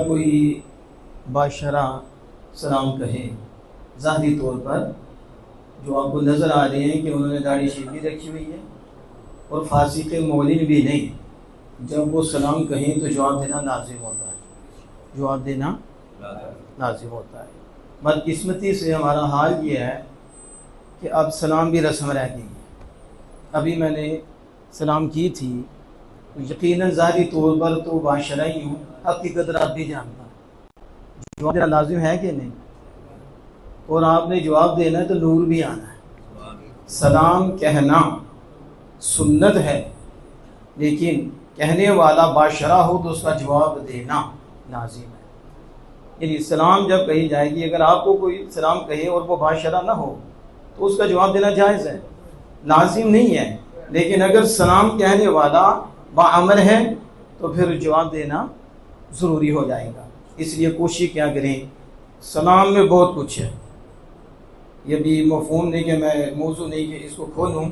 कोई बाशरा सलाम कहे ज़ाहिरी तौर पर जो आपको नज़र आ रहे हैं कि उन्होंने दाढ़ी शीप भी रखी हुई है और फासिक मौलिन भी नहीं, जब वो सलाम कहें तो जवाब देना लाजिम होता है, जवाब देना लाजिम होता है। बदकिस्मती से हमारा हाल ये है कि अब सलाम भी रस्म रह गई है। अभी मैंने सलाम की थी तो यकीनन ज़ाहिरी तौर पर तो बाशरा ही हूँ, हकीकत आप भी जानता, जवाब देना लाजिम है कि नहीं, और आपने जवाब देना है तो नूर भी आना है। सलाम कहना सुन्नत है, लेकिन कहने वाला बाशरा हो तो उसका जवाब देना लाजिम है। यानी सलाम जब कही जाएगी, अगर आपको कोई सलाम कहे और वो बाशरा ना हो तो उसका जवाब देना जायज़ है, लाजिम नहीं है। लेकिन अगर सलाम कहने वाला बाअमल है तो फिर जवाब देना ज़रूरी हो जाएगा। इसलिए कोशिश क्या करें, सलाम में बहुत कुछ है, ये भी मफ़हूम नहीं कि मैं मौजू नहीं कि इसको खोलूँ,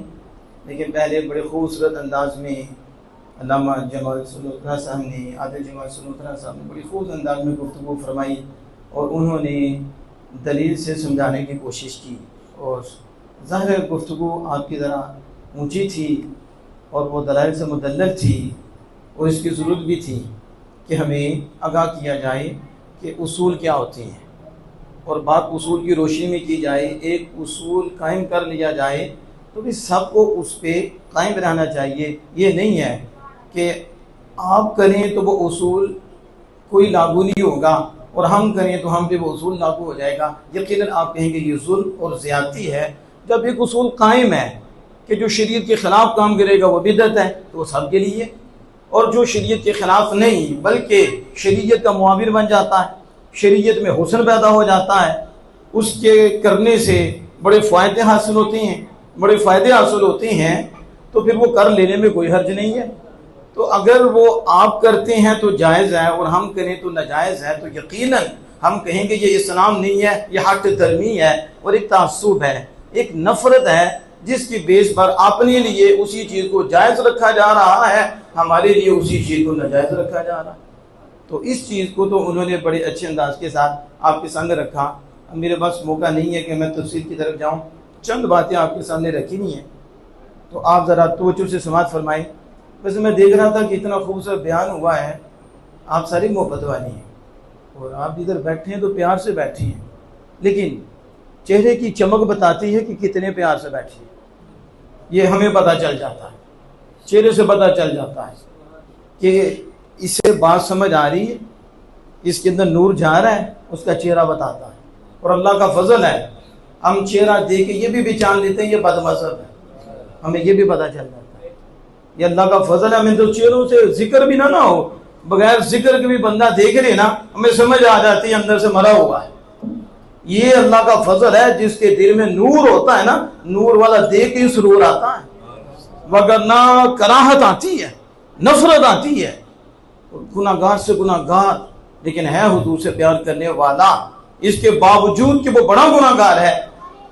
लेकिन पहले बड़े खूबसूरत अंदाज में अल्लामा जमाल सलोत्रा साहब ने, आदिल जमाल सलोत्रा साहब ने बड़ी खूब अंदाज में गुफ्तगू फरमाई और उन्होंने दलील से समझाने की कोशिश की। और ज़ाहिर गुफ्तगू आपकी ज़रा ऊँची थी और वो दलाइल से मुदल्लल थी और इसकी ज़रूरत भी थी कि हमें आगाह किया जाए कि उसूल क्या होते हैं और बात उसूल की रोशनी में की जाए। एक उसूल कायम कर लिया जाए तो भी सबको उस पर कायम रहना चाहिए। ये नहीं है कि आप करें तो वो उसूल कोई लागू नहीं होगा और हम करें तो हम पे वो उसूल लागू हो जाएगा। यकीनन आप कहेंगे ये जुल्म और ज़्यादती है। जब एक उसूल कायम है कि जो शरीयत के ख़िलाफ़ काम करेगा वो बिदअत है तो वो सब के लिए, और जो शरीयत के ख़िलाफ़ नहीं बल्कि शरीयत का मुआविर बन जाता है, शरीयत में हुस्न पैदा हो जाता है, उसके करने से बड़े फ़ायदे हासिल होते हैं, बड़े फ़ायदे हासिल होते हैं, तो फिर वो कर लेने में कोई हर्ज नहीं है। तो अगर वो आप करते हैं तो जायज़ है और हम करें तो नाजायज़ है, तो यकीनन हम कहेंगे ये इस्लाम नहीं है, ये हक धर्मी है और एक तासुब है, एक नफ़रत है जिसकी बेस पर अपने लिए उसी चीज़ को जायज़ रखा जा रहा है, हमारे लिए उसी चीज़ को नाजायज़ रखा जा रहा है। तो इस चीज़ को तो उन्होंने बड़े अच्छे अंदाज के साथ आपके सामने रखा। अब मेरे पास मौका नहीं है कि मैं तफसील की तरफ जाऊँ, चंद बातें आपके सामने रखी नहीं हैं तो आप ज़रा तवज्जो से समाअत फरमाएं। वैसे मैं देख रहा था कि इतना खूबसूरत बयान हुआ है, आप सारी मोहब्बत वाली हैं और आप इधर बैठे हैं तो प्यार से बैठे हैं, लेकिन चेहरे की चमक बताती है कि कितने प्यार से बैठे हैं। ये हमें पता चल जाता है, चेहरे से पता चल जाता है कि इससे बात समझ आ रही है, इसके अंदर नूर जा रहा है, उसका चेहरा बताता है। और अल्लाह का फजल है, हम चेहरा देख के ये भी पहचान लेते हैं ये बदमज़हब है, हमें ये भी पता चल जाता है, ये अल्लाह का फजल है। हमें तो चेहरों से जिक्र भी ना हो, बगैर जिक्र के भी बंदा देख रहे ना, हमें समझ आ जाती है अंदर से मरा हुआ है। ये अल्लाह का फजल है, जिसके दिल में नूर होता है ना, नूर वाला देख के सुरूर आता है, वगरना कराहत आती है, नफरत आती है। गुनाहगार से गुनाहगार लेकिन है हुजूर से प्यार करने वाला, इसके बावजूद कि वो बड़ा गुनाहगार है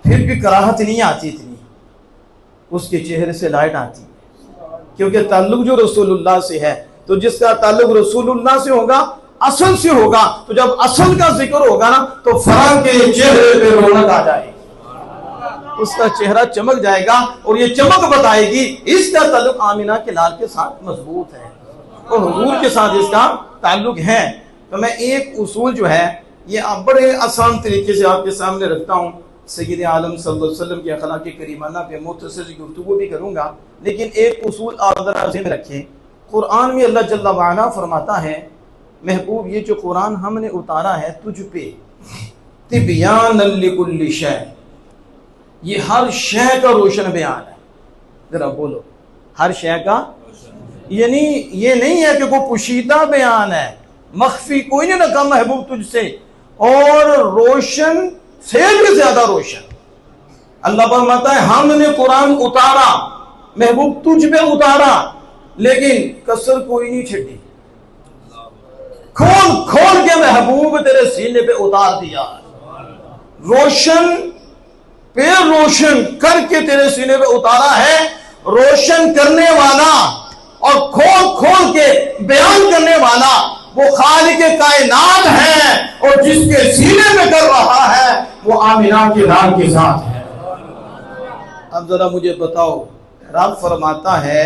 फिर भी कराहत नहीं आती इतनी, उसके चेहरे से लाइट आती है, क्योंकि ताल्लुक जो रसूलुल्लाह से है। तो जिसका ताल्लुक रसूलुल्लाह से होगा, असल से होगा, तो जब असल का जिक्र होगा ना तो फराह के चेहरे पे रौनक आ जाएगी, उसका चेहरा चमक जाएगा और ये चमक बताएगी इसका ताल्लुक आमिना के लाल के साथ मजबूत है और हुजूर के साथ इसका ताल्लुक है। तो मैं एक उसूल जो है ये बड़े आसान तरीके से आपके सामने रखता हूँ। सय्यद आलम सल्लल्लाहु अलैहि वसल्लम की अखलाक करीमाना पे मुख्तसर गुफ्तगू भी करूँगा, लेकिन एक उसूल आप ज़रा ज़हन रखें। कुरान में अल्लाह जल्ला वाला फरमाता है, महबूब ये जो कुरान हमने उतारा है तुझ पे तिबयानन लिकुल्लि शै, ये हर शय का रोशन बयान है। जरा बोलो, हर शय का, यानी ये नहीं है कि कोई पुशीदा बयान है, मख्फी कोई नहीं रखा महबूब तुझसे, और रोशन से भी ज्यादा रोशन। अल्लाह फरमाता है हमने कुरान उतारा, महबूब तुझ पे उतारा, लेकिन कसर कोई नहीं छड़ी, खोल खोल के महबूब तेरे सीने पे उतार दिया, रोशन पे रोशन करके तेरे सीने पे उतारा है। रोशन करने वाला और खोल खोल के बयान करने वाला वो खालिक कायनात है और जिसके सीने में कर रहा है वो आमिना के लाल के साथ है। अब जरा मुझे बताओ, रब फरमाता है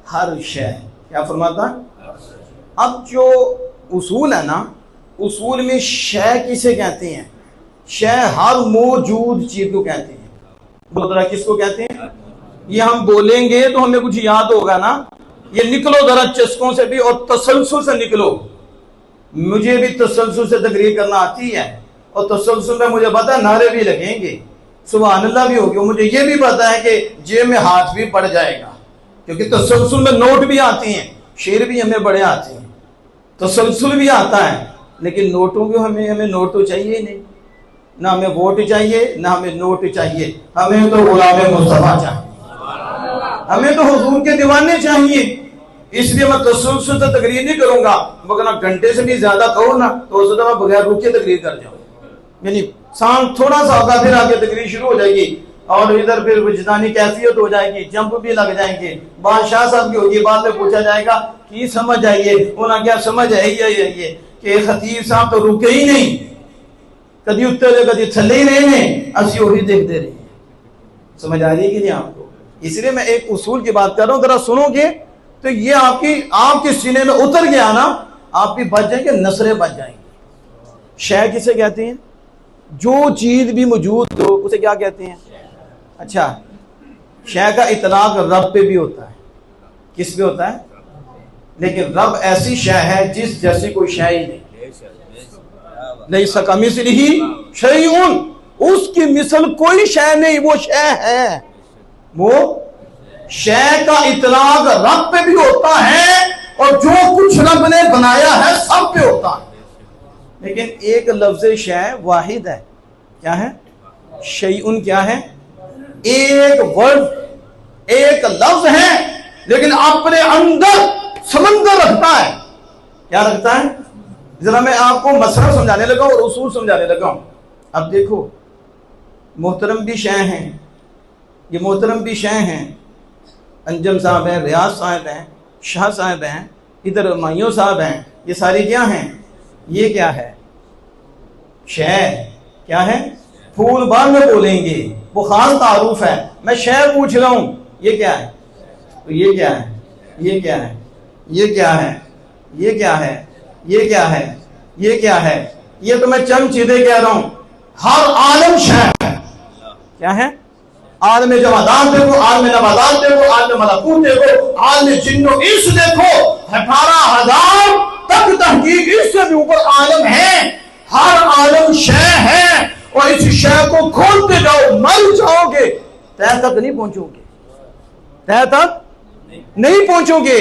हर शय, क्या फरमाता है? अब जो उसूल है ना, उसूल में शय किसे कहते हैं? शय हर मौजूद चीज को कहते हैं। बोलो जरा किसको कहते हैं? ये हम बोलेंगे तो हमें कुछ याद होगा ना। ये निकलो जरा चस्कों से भी और तसलसल से निकलो। मुझे भी तसलसल से तकरीर करना आती है और तसलसल में मुझे पता है नारे भी लगेंगे, सुभान अल्लाह भी होगी। मुझे ये भी पता है कि जेब में हाथ भी पड़ जाएगा, क्योंकि तसलसल में नोट भी आते हैं, शेर भी हमें बड़े आते हैं, तसलसल भी आता है। लेकिन नोटों को हमें नोट तो चाहिए ही नहीं, ना हमें वोट चाहिए ना हमें नोट चाहिए, हमें तो गुलाम मुस्तफा चाहिए, हमें तो हुजूर के दीवाने चाहिए। इसलिए मैं तसल्सल से तकरीर नहीं करूंगा, मगर ना घंटे से भी ज्यादा कहो ना तो उस दफा बगैर रुके तकरीर कर जाओ, यानी शाम थोड़ा सा होगा फिर आगे तकरीर शुरू हो जाएगी और इधर फिर विजदानी कैफियत हो जाएगी, जंप भी लग जाएंगे, बादशाह साहब की होगी, बाद में पूछा जाएगा की समझ आइए, उन्हें क्या समझ आई है कि खतीब साहब तो रुके ही नहीं, कभी उत्तर कभी थले ही रहे, असि वही देखते रहे। समझ आ रही है कि नहीं आपको? इसलिए मैं एक उसूल की बात कर रहा हूं, जरा सुनोगे तो ये आपके सीने में उतर गया ना, आप भी बच जाएंगे, नस्लें बच जाएंगी। शय किसे कहते हैं? जो चीज भी मौजूद हो उसे क्या कहते हैं? अच्छा, शय का इतलाक रब पे भी होता है। किस पे होता है? लेकिन रब ऐसी शय है जिस जैसी कोई शय ही नहीं, नहीं सका मिसलिही शैउन, उसकी मिसल कोई शय नहीं, वो शय है। वो शय का इतलाक रब पे भी होता है और जो कुछ रब ने बनाया है सब पे होता है। लेकिन एक लफ्ज शय वाहिद है, क्या है? शैउन क्या है? एक वर्ड, एक लफ्ज है, लेकिन अपने अंदर समंदर रखता है। क्या रखता है? जरा मैं आपको मसला समझाने लगा और उसूल समझाने लगा हूं। अब देखो, मोहतरम भी शय हैं, ये मोहतरम भी शय हैं, अंजम साहब हैं, रियाज साहब हैं, शाह साहब हैं, इधर माइयों साहब हैं, ये सारी क्या हैं? ये क्या है? शय क्या है? फूल बाद में बोलेंगे, वो खास तारुफ है। मैं शय पूछ रहा हूं, ये क्या है? तो ये क्या है? ये क्या है? ये क्या है? ये क्या है? ये क्या है? ये क्या है? ये तो मैं चंद चीजें कह रहा हूं। हर आलम शय है। क्या है? आलम जमादात देखो, आलम नबादात देखो, आलम मलकूत देखो, आलम जिन्नो इंस देखो, 18,000 तक तहकीक, इससे भी ऊपर आलम है। हर आलम शय है और इस शय को खोलते जाओ, मर जाओगे, तह तक नहीं पहुंचोगे, तह तक नहीं पहुंचोगे।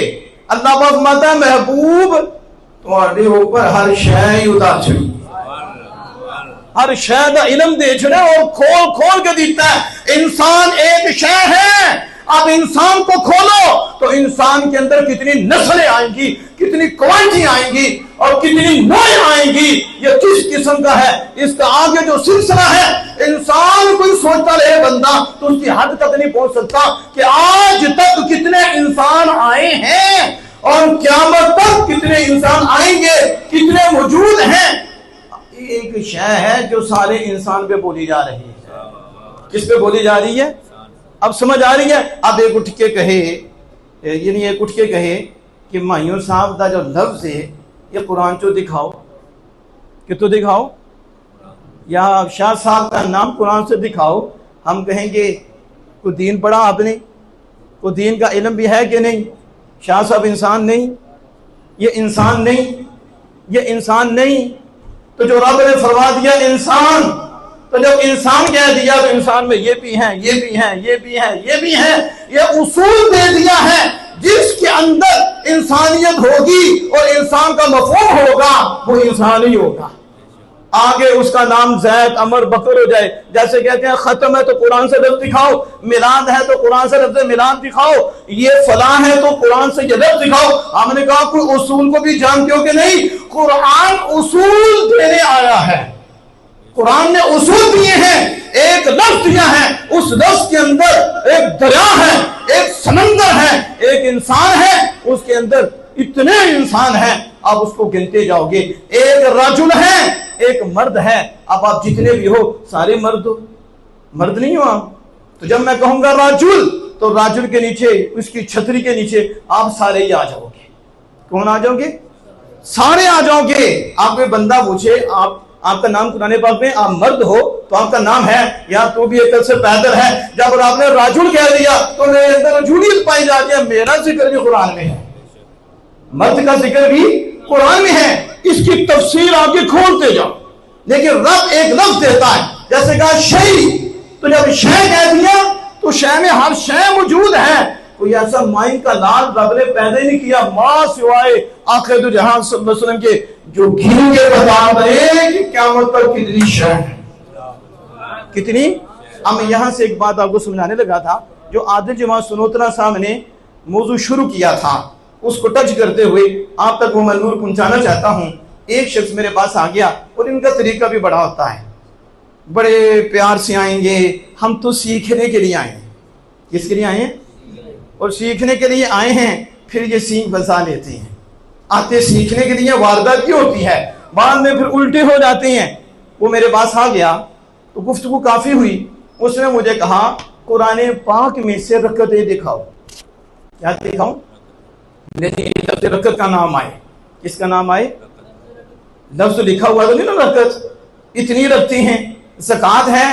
अल्लाह पाक फरमाता है महबूब तुम्हारे ऊपर हर शय उतार छड़ी, हर शय का इल्म दे छड़े और खोल खोल के देता है। इंसान एक शय है। अब इंसान को खोलो तो इंसान के अंदर कितनी नस्लें आएंगी, कितनी क्वालिटी आएंगी और कितनी नौएं आएंगी, ये किस किस्म का है, इसका आगे जो सिलसिला है। इंसान कोई सोचता रहे बंदा तो उसकी हद तक नहीं पहुंच सकता कि आज तक कितने इंसान आए हैं और क़यामत तक कितने इंसान आएंगे, कितने मौजूद हैं। एक शय है जो सारे इंसान पे बोली जा रही है। किस पे बोली जा रही है? अब समझ आ रही है? अब एक उठ के कहे, यानी एक उठ के कहे कि मायूं साहब का जो लफ्ज है ये कुरान चो दिखाओ, कि तो दिखाओ, या शाह साहब का नाम कुरान से दिखाओ। हम कहेंगे कोई दीन पढ़ा आपने, कोई दीन का इल्म भी है कि नहीं? शाह साहब इंसान नहीं, ये इंसान नहीं, ये इंसान नहीं। तो जो रब ने फरमा दिया इंसान, तो जब इंसान कह दिया तो इंसान में ये भी है, ये भी है, ये भी है, ये भी है, ये उसूल दे दिया है। जिसके अंदर इंसानियत होगी और इंसान का मफहूम होगा वो इंसान ही होगा। आगे उसका नाम जैद, अमर, बकर हो जाए। जैसे कहते हैं खत्म है तो कुरान से लफ्ज दिखाओ, मिलाद है तो कुरान से लफ्ज मिलाद दिखाओ, ये फलां है तो कुरान से ये लफ्ज दिखाओ। हमने कहा कोई उसूल को भी जानते हो कि नहीं? कुरान उसूल देने आया है, कुरान ने उसूल दिए हैं, एक लफ्ज दिया है, उस लफ्ज के अंदर एक दरिया है, एक समंदर है, एक इंसान है, उसके अंदर इतने इंसान हैं। आप उसको गिनते जाओगे। एक राजुल है, एक मर्द है। अब आप जितने भी हो सारे मर्द हो, मर्द नहीं हो आप। तो जब मैं कहूंगा राजुल, तो राजुल के नीचे, उसकी छतरी के नीचे आप सारे ही आ जाओगे। कौन आ जाओगे? सारे आ जाओगे। आप कोई बंदा पूछे आपका नाम कुरान पाक में, आप मर्द हो तो आपका नाम है या तो भी अकल से पैदल है। जब आपने राजुल कह दिया तो मेरे अंदर रजूलियत पाई जाती है। मेरा जिक्र भी कुरान में है, मर्द का जिक्र भी कुरान में है। इसकी तफसीर आगे खोलते जाओ। लेकिन रब एक लफ्ज देता है, जैसे कहा शय, तो जब शय कह दिया तो शय में हर शय मौजूद है। कोई ऐसा माइन का लाल रब ने पैदा ही नहीं किया मां सिवाय आखिर जहां वसल्लम के, जो गिन के बता दे कि क़यामत तक कितनी शय है, कितनी। अब मैं यहां से एक बात आपको समझाने लगा था। जो आदिल जमात सुनोतना साहब ने मौजू शुरू किया था, उसको टच करते हुए आप तक वो मनूर पहुंचाना चाहता हूं। एक शख्स मेरे पास आ गया और इनका तरीका भी बड़ा होता है, बड़े प्यार से आएंगे। हम तो सीखने के लिए आए हैं। किसके लिए आए हैं? और सीखने के लिए आए हैं। फिर ये सीख फंसा लेते हैं। आते सीखने के लिए वारदात की होती है, बाद में फिर उल्टे हो जाते हैं। वो मेरे पास आ गया तो गुफ्तगू काफी हुई। उसने मुझे कहा कुरान पाक में से रकतें दिखाओ। क्या दिखाऊं? रकत का नाम आए। किसका नाम आए? लफ्ज लिखा हुआ तो नहीं ना, रकत इतनी रखती हैं। ज़कात है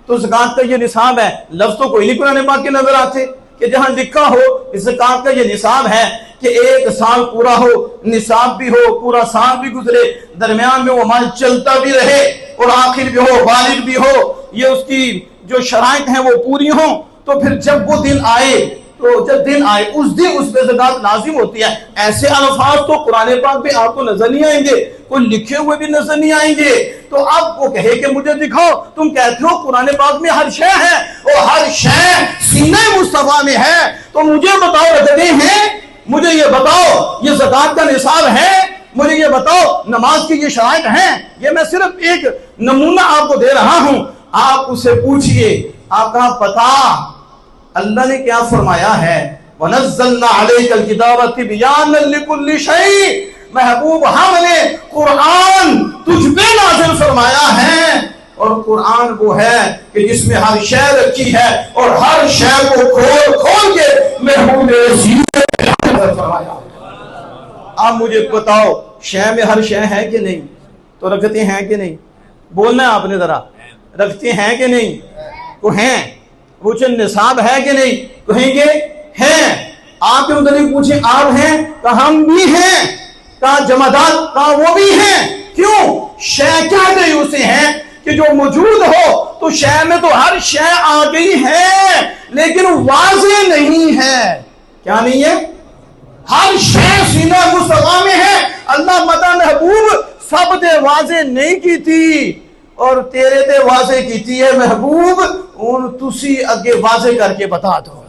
तो ज़कात का ये निसाब है। लफ्ज तो कोई नहीं कुरान पाक के नजर आते कि जहां लिखा हो ज़कात का ये निसाब है कि एक साल पूरा हो, निसाब भी हो, पूरा साल भी गुजरे, दरमियान में वो माल चलता भी रहे और आखिर भी हो, बालिग भी हो, ये उसकी जो शराइत है वो पूरी हो। तो फिर जब वो दिन आए, तो जब दिन आए उस दिन उस पर ज़कात लाजिम होती है। ऐसे अल्फाज तो कुरान पाक में आपको नजर नहीं आएंगे, कोई लिखे हुए भी नजर नहीं आएंगे। तो अब वो कहे कि मुझे दिखाओ, तुम कहते हो कुरान पाक में हर शय है और हर शय सीने मुस्तफा में है, तो मुझे बताओ रकतें हैं, मुझे ये बताओ ये ज़कात का निसाब है, मुझे ये बताओ नमाज की ये शराइत है। ये मैं सिर्फ एक नमूना आपको दे रहा हूं। आप उसे पूछिए, आपका पता अल्लाह ने क्या फरमाया है? वनज़्ज़लना अलैकल किताब तिबयानन लिकुल्लि शै। महबूब हमने कुरान तुझ पे नाज़िल फरमाया है, और कुरान वो है कि जिसमें हर शय रखी है और हर शय को खोल खोल के महबूब ने फरमाया। आप मुझे बताओ शय में हर शय है कि नहीं? तो रखते हैं कि नहीं? बोलना आपने जरा, रखते हैं कि नहीं? तो हैं। पूछे निसाब है कि नहीं? कहेंगे हैं। आपके मुताबिक पूछे आप हैं? तो हम भी हैं। कहा जमादार? कहा वो भी हैं। क्यों? शय क्या गई उसे है कि जो मौजूद हो, तो शय में तो हर शय आ गई है लेकिन वाज़े नहीं है। क्या नहीं है? हर शय सीना मुस्तफा में है। अल्लाह मता महबूब सब दे वाज़े नहीं की थी और तेरे ते वाज़े कीती है महबूब, उन तुसी अगे वाज़े करके बता दो।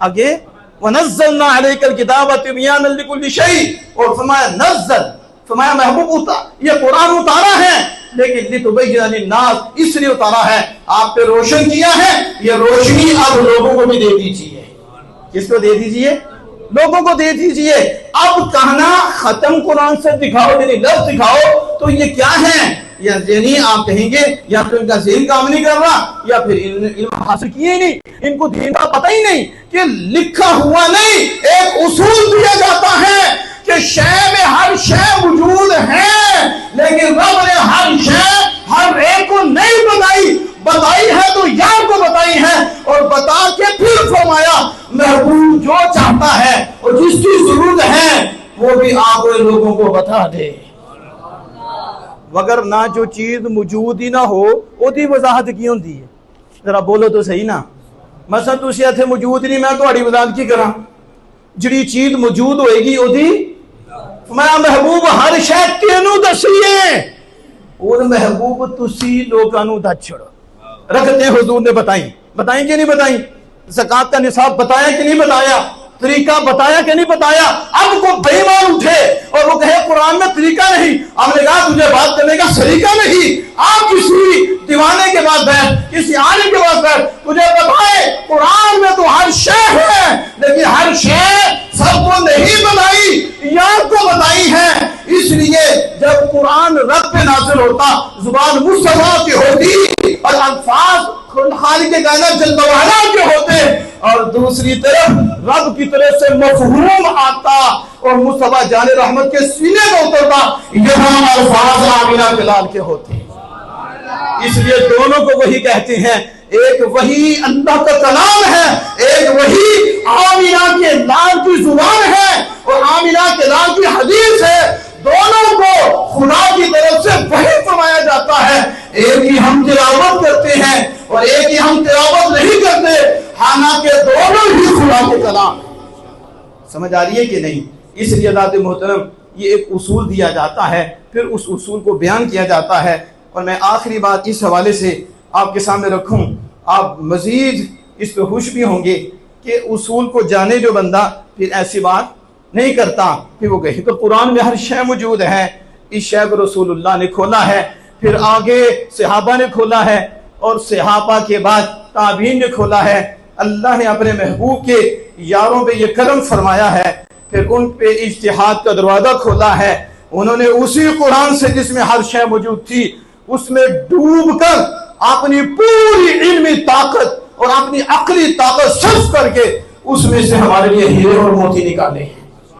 आगे वनज़्ज़लना अलैकल किताब तिबयानन लिकुल्लि शै, और फरमाया नज़्ज़ल, फरमाया महबूब ये कुरान उतारा है, लेकिन लितुबय्यिना लिन्नास, इसलिए उतारा है आप पे रोशन किया है। ये रोशनी अब लोगों को भी दे दीजिए। किसको दे दीजिए? लोगों को दे दीजिए। अब कहना खत्म कुरान से दिखाओ, यानी लफ्ज दिखाओ, तो ये क्या है? या ज़हनी आप कहेंगे या तो इनका ज़हन काम नहीं कर रहा, या फिर इल्म हासिल किए ही नहीं, इनको दीन का पता ही नहीं कि लिखा हुआ नहीं। एक उसूल दिया जाता है कि शय में हर शय मौजूद है, लेकिन रब ने हर शय हर एक को नहीं बताई है तो यार को बताई है, और बता के फिर फरमाया महबूब जो चाहता है और जिसकी जरूरत है वो भी आप लोगों को बता दे। वगर ना जो चीज मौजूद ही ना हो ओदी वजाहत की होती है? जरा बोलो तो सही ना। मसला तुसी इत्थे मौजूद नहीं, मैं तुहाड़ी वजाहत की करा? जिहड़ी चीज मौजूद होएगी ओदी मैं महबूब हर शय तेनू दसीए, और महबूब तुसी लोकां नू दस छड़ो। रखते हुजूर ने बताई कि नहीं बताई? ज़कात का निसाब बताया कि नहीं बताया? तरीका बताया कि नहीं बताया? अब को बेईमान उठे और वो कहे कुरान में तरीका नहीं, हमने कहा तुझे बात करने का सलीका नहीं। आप किसी दीवाने के पास बैठ, किसी आलिम के पास बैठ, तुझे बताए कुरान में तो हर शय है, लेकिन हर शय सबको नहीं बताई, यार को बताई है। रब पे नाज़िल होता, जुबान मुस्तफा की होती और अल्फाज खालिक कायनात जल्ल व अला के होते, और दूसरी तरफ रब की तरफ से मफहूम आता और मुस्तफा जाने रहमत के सीने में उतरता, यहाँ अल्फाज आमिना के लाल के होते। इसलिए दोनों को वही कहते हैं, एक वही अल्लाह का कलाम है, एक वही आमिना के लाल की जुबान है और आमिना के लाल की हदीस है। दोनों को खुदा की तरफ से वही फरमाया जाता है। एक ही हम तिलावत करते हैं और एक ही हम तिलावत नहीं करते, हालांकि दोनों ही खुदा के कलाम। समझ आ रही है कि नहीं? इसलिए अज़ात मोहतरम ये एक उसूल दिया जाता है, फिर उस उसूल को बयान किया जाता है। और मैं आखिरी बात इस हवाले से आपके सामने रखूं, आप मजीद इस पर खुश भी होंगे कि उसूल को जाने जो बंदा फिर ऐसी बात नहीं करता कि वो कहे तो कुरान में हर शय मौजूद है। इस शय को रसूलुल्लाह ने खोला है, फिर आगे सहाबा ने खोला है और सहाबा के बाद ताबीन ने खोला है। अल्लाह ने अपने महबूब के यारों पे ये करम फरमाया है, फिर उन पे इज्तिहाद का दरवाजा खोला है। उन्होंने उसी कुरान से जिसमें हर शय मौजूद थी उसमें डूबकर अपनी पूरी इल्मी ताकत और अपनी अक्ली ताकत सर्फ करके उसमें से हमारे लिए हीरे और मोती निकाले।